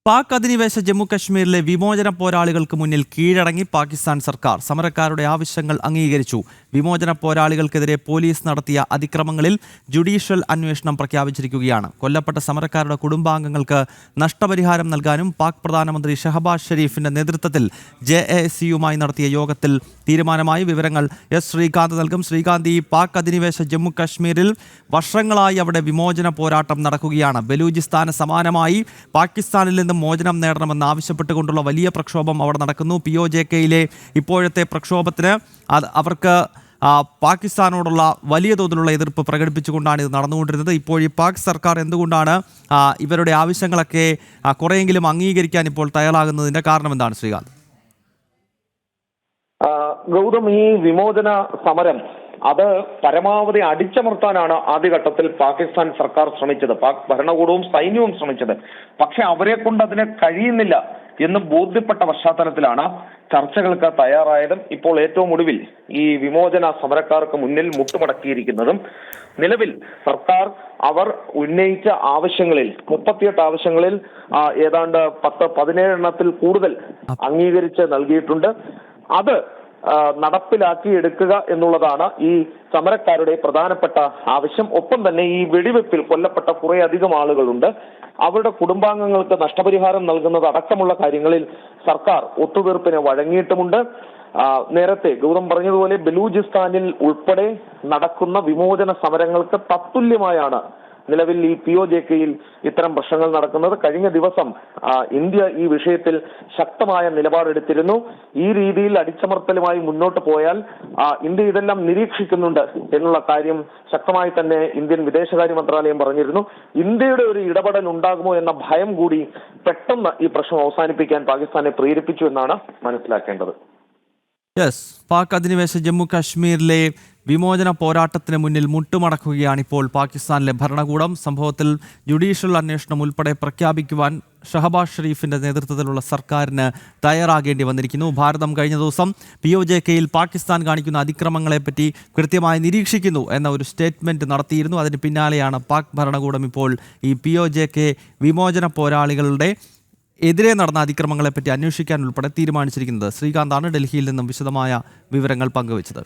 പാക് അധിനിവേശ ജമ്മു കശ്മീരിലെ വിമോചന പോരാളികൾക്ക് മുന്നിൽ കീഴടങ്ങി പാകിസ്ഥാൻ സർക്കാർ. സമരക്കാരുടെ ആവശ്യങ്ങൾ അംഗീകരിച്ചു. വിമോചന പോരാളികൾക്കെതിരെ പോലീസ് നടത്തിയ അതിക്രമങ്ങളിൽ ജുഡീഷ്യൽ അന്വേഷണം പ്രഖ്യാപിച്ചിരിക്കുകയാണ്. കൊല്ലപ്പെട്ട സമരക്കാരുടെ കുടുംബാംഗങ്ങൾക്ക് നഷ്ടപരിഹാരം നൽകാനും പാക് പ്രധാനമന്ത്രി ഷഹബാസ് ഷെരീഫിന്റെ നേതൃത്വത്തിൽ JASUമായി നടത്തിയ യോഗത്തിൽ തീരുമാനമായി. വിവരങ്ങൾ എസ് ശ്രീകാന്ത് നൽകും. ശ്രീകാന്ത്, ഈ പാക് അധിനിവേശ ജമ്മു കശ്മീരിൽ വർഷങ്ങളായി അവിടെ വിമോചന പോരാട്ടം നടക്കുകയാണ്. ബലൂചിസ്ഥാന് സമാനമായി പാകിസ്ഥാനിൽ നിന്ന് മോചനം നേടണമെന്ന് ആവശ്യപ്പെട്ടുകൊണ്ടുള്ള വലിയ പ്രക്ഷോഭം അവിടെ നടക്കുന്നു. POJKയിലെ ഇപ്പോഴത്തെ പ്രക്ഷോഭത്തിന് അവർക്ക് പാകിസ്ഥാനോടുള്ള വലിയ തോതിലുള്ള എതിർപ്പ് പ്രകടിപ്പിച്ചുകൊണ്ടാണ് ഇത് നടന്നുകൊണ്ടിരുന്നത്. ഇപ്പോൾ ഈ പാക് സർക്കാർ എന്തുകൊണ്ടാണ് ഇവരുടെ ആവശ്യങ്ങളൊക്കെ കുറെയെങ്കിലും അംഗീകരിക്കാൻ ഇപ്പോൾ തയ്യാറാകുന്നതിന്റെ കാരണം എന്താണ് ശ്രീകാന്ത്? ഗൗതം, ഈ വിമോചന സമരം അത് പരമാവധി അടിച്ചമർത്താനാണ് ആദ്യഘട്ടത്തിൽ പാകിസ്ഥാൻ സർക്കാർ ശ്രമിച്ചത്, പാക് ഭരണകൂടവും സൈന്യവും ശ്രമിച്ചത്. പക്ഷെ അവരെ കൊണ്ട് അതിന് കഴിയുന്നില്ല എന്ന് ബോധ്യപ്പെട്ട പശ്ചാത്തലത്തിലാണ് ചർച്ചകൾക്ക് തയ്യാറായതും ഇപ്പോൾ ഏറ്റവും ഒടുവിൽ ഈ വിമോചന സമരക്കാർക്ക് മുന്നിൽ മുട്ടുമടക്കിയിരിക്കുന്നതും. നിലവിൽ സർക്കാർ അവർ ഉന്നയിച്ച ആവശ്യങ്ങളിൽ 38 ആവശ്യങ്ങളിൽ ഏതാണ്ട് 10-17 എണ്ണത്തിൽ കൂടുതൽ അംഗീകരിച്ച് നൽകിയിട്ടുണ്ട്. അത് നടപ്പിലാക്കി എടുക്കുക എന്നുള്ളതാണ് ഈ സമരക്കാരുടെ പ്രധാനപ്പെട്ട ആവശ്യം. ഒപ്പം തന്നെ ഈ വെടിവെപ്പിൽ കൊല്ലപ്പെട്ട കുറെ അധികം ആളുകളുണ്ട്, അവരുടെ കുടുംബാംഗങ്ങൾക്ക് നഷ്ടപരിഹാരം നൽകുന്നത് അടക്കമുള്ള കാര്യങ്ങളിൽ സർക്കാർ ഒത്തുതീർപ്പിന് വഴങ്ങിയിട്ടുമുണ്ട്. നേരത്തെ ഗൗതം പറഞ്ഞതുപോലെ ബലൂചിസ്ഥാനിൽ ഉൾപ്പെടെ നടക്കുന്ന വിമോചന സമരങ്ങൾക്ക് തത്തുല്യമായാണ് നിലവിൽ ഈ POJKയിൽ ഇത്തരം പ്രശ്നങ്ങൾ നടക്കുന്നത്. കഴിഞ്ഞ ദിവസം ഇന്ത്യ ഈ വിഷയത്തിൽ ശക്തമായ നിലപാടെടുത്തിരുന്നു. ഈ രീതിയിൽ അടിച്ചമർത്തലുമായി മുന്നോട്ട് പോയാൽ ഇന്ത്യ ഇതെല്ലാം നിരീക്ഷിക്കുന്നുണ്ട് എന്നുള്ള കാര്യം ശക്തമായി തന്നെ ഇന്ത്യൻ വിദേശകാര്യ മന്ത്രാലയം പറഞ്ഞിരുന്നു. ഇന്ത്യയുടെ ഒരു ഇടപെടൽ ഉണ്ടാകുമോ എന്ന ഭയം കൂടി പെട്ടെന്ന് ഈ പ്രശ്നം അവസാനിപ്പിക്കാൻ പാകിസ്ഥാനെ പ്രേരിപ്പിച്ചു എന്നാണ് മനസ്സിലാക്കേണ്ടത്. പാക് അധിനിവേശ ജമ്മു കാശ്മീരിലെ വിമോചന പോരാട്ടത്തിന് മുന്നിൽ മുട്ടുമടക്കുകയാണ് ഇപ്പോൾ പാകിസ്ഥാനിലെ ഭരണകൂടം. സംഭവത്തിൽ ജുഡീഷ്യൽ അന്വേഷണം ഉൾപ്പെടെ പ്രഖ്യാപിക്കുവാൻ ഷഹബാസ് ഷെരീഫിന്റെ നേതൃത്വത്തിലുള്ള സർക്കാരിന് തയ്യാറാകേണ്ടി വന്നിരിക്കുന്നു. ഭാരതം കഴിഞ്ഞ ദിവസം POJKയിൽ പാകിസ്ഥാൻ കാണിക്കുന്ന അതിക്രമങ്ങളെപ്പറ്റി കൃത്യമായി നിരീക്ഷിക്കുന്നു എന്ന ഒരു സ്റ്റേറ്റ്മെന്റ് നടത്തിയിരുന്നു. അതിന് പിന്നാലെയാണ് പാക് ഭരണകൂടം ഇപ്പോൾ ഈ POJK വിമോചന പോരാളികളുടെ എതിരെ നടന്ന അതിക്രമങ്ങളെപ്പറ്റി അന്വേഷിക്കാൻ ഉൾപ്പെടെ തീരുമാനിച്ചിരിക്കുന്നത്. ശ്രീകാന്താണ് ഡൽഹിയിൽ നിന്നും വിശദമായ വിവരങ്ങൾ പങ്കുവച്ചത്.